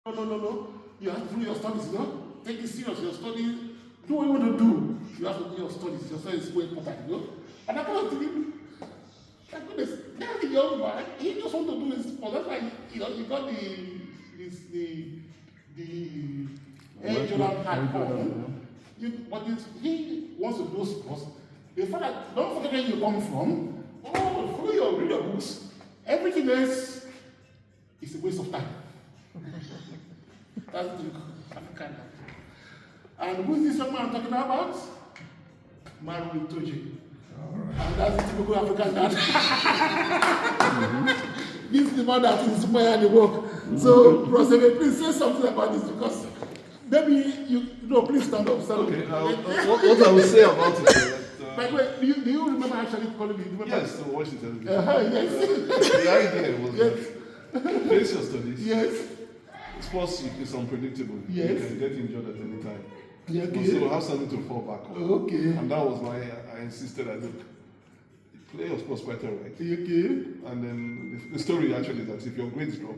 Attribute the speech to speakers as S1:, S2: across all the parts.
S1: No. You have to do your studies, you know? Take it serious, your studies. Do what you want to do. You have to do your studies. Your studies is way important, you know? And I kind of think, my goodness, that's a young man. He just want to do his sport. That's why, you know, you got the angel hat on. But he wants to do sports. The fact that, don't forget where you come from. Oh, follow your read your books. Everything else is a waste of time. That's the African. And who is this young man I'm talking about? Maru Itoje. Right. And that's the typical African dad. This is the man that is inspired the work. So, Prosebe, please say something about this because maybe you know, please stand up.
S2: Okay, what I will say about it is that,
S1: by the way, do you remember actually calling me?
S2: Yes, to watch the television.
S1: Yes.
S2: The idea was that face your studies.
S1: Yes.
S2: Sports is unpredictable.
S1: Yes.
S2: You can get injured at any time.
S1: Yeah, okay.
S2: So have something to fall back on.
S1: Okay.
S2: And that was why I insisted that, look, play your sports quite alright.
S1: Okay.
S2: And then the story actually is that if your grades drop,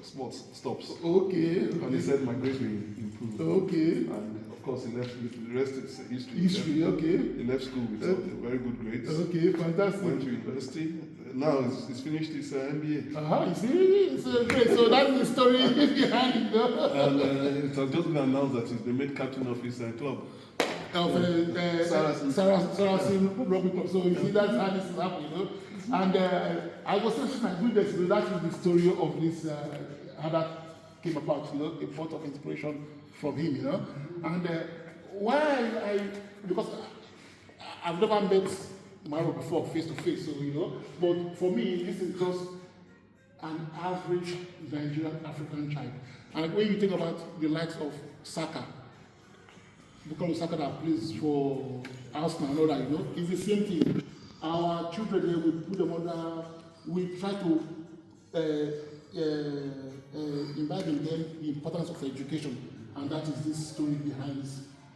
S2: sports stops.
S1: Okay.
S2: And he said my grades will improve.
S1: Okay.
S2: And of course, he left with the rest is history.
S1: History, okay.
S2: He left school with very good grades.
S1: Okay, fantastic.
S2: Went to university. Now he's finished his MBA.
S1: You see, it's great. So that's the story behind it.
S2: And it has just been announced that he's the main captain of his club.
S1: Of Saracen Rugby Club. So you see, that's how this is happening, you know. And I was saying, my goodness, that is the story of this, how that came about, you know, a part of inspiration from him, you know. And because I've never met Maro before face to face, so you know. But for me, this is just an average Nigerian African child. And when you think about the likes of Saka, Bukayo Saka that plays for Arsenal and all that, you know, it's the same thing. Our children here, we put them under, we try to imbibe in them the importance of education, and that is this story behind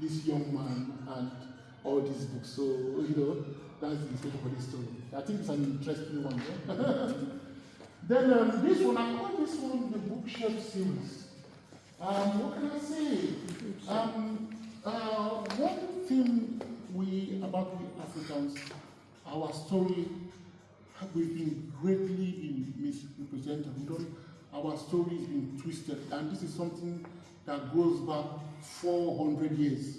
S1: this young man and all these books. So, you know, that's the story for this story. I think it's an interesting one. Yeah? Then this one, I call this one the bookshelf series. What can I say? One thing about the Africans, our story, we've been greatly misrepresented. Our story has been twisted, and this is something that goes back 400 years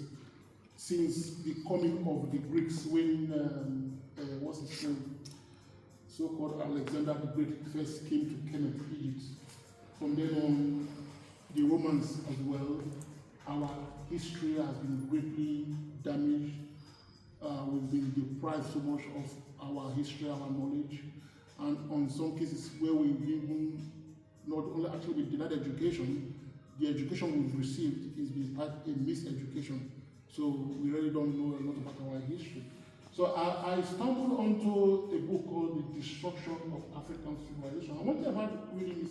S1: since the coming of the Greeks when, what's his name? So-called Alexander the Great first came to Kemet, Egypt. From then on, the Romans as well. Our history has been greatly damaged. We've been deprived so much of our history, our knowledge, and on some cases where we've even not only actually been denied education, the education we've received is a miseducation. So we really don't know a lot about our history. So I stumbled onto a book called The Destruction of African Civilization. And one thing about reading is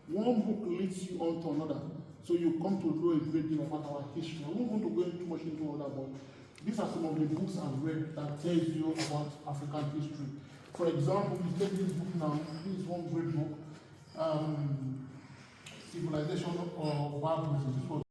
S1: one book leads you on to another. So you come to know a great deal about our history. I won't want to go too much into all that, but these are some of the books I've read that tells you about African history. For example, you take this book now, this is one great book, Civilization of Barbarism.